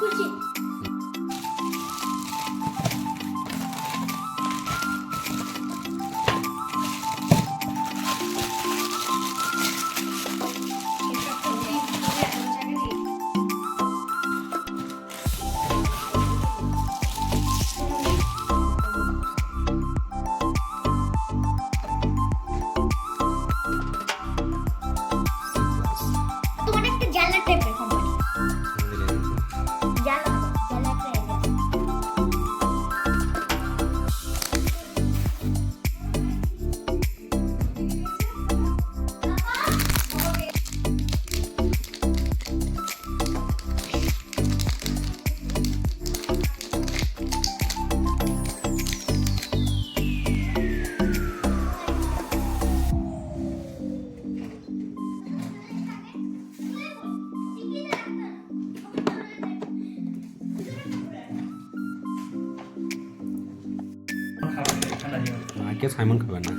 খুশি তোমার একটা জানলা টাইপের কোম্পানি জানলা জানলা টাইপের আজকে সাইমন খাবে না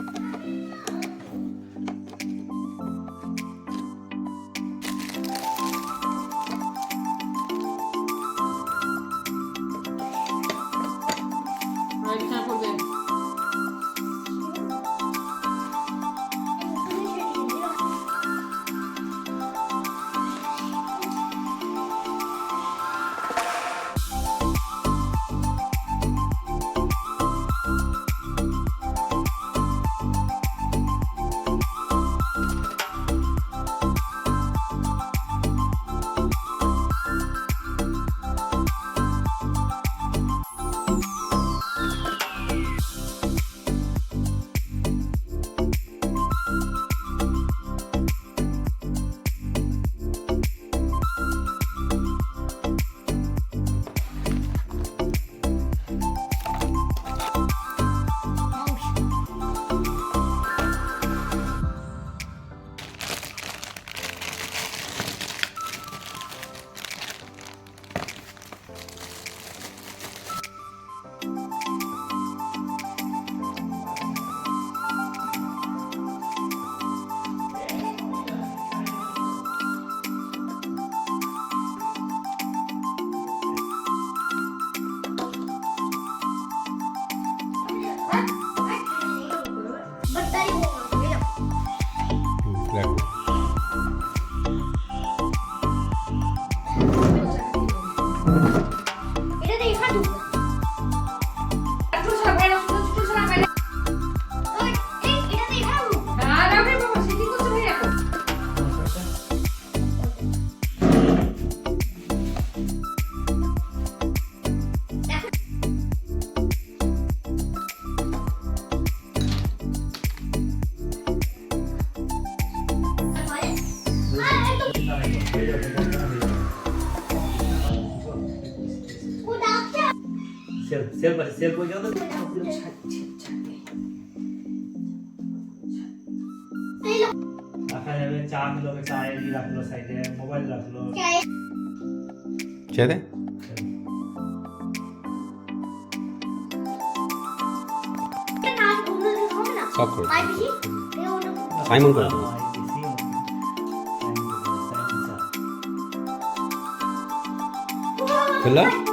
রাখো এটা দিয়ে খাটু একটু সবাই রক্ত একটু সবাই ওই এটা দিয়ে খাটু না রাখে বাবা সেটি করতে ভাই এখন সেল পর্যন্ত রাখা যাবে চা গুলো চায়ের রাখলো সাইডে মোবাইল রাখলো ছেড়ে সব করে সাইমন করে দেবো খেলা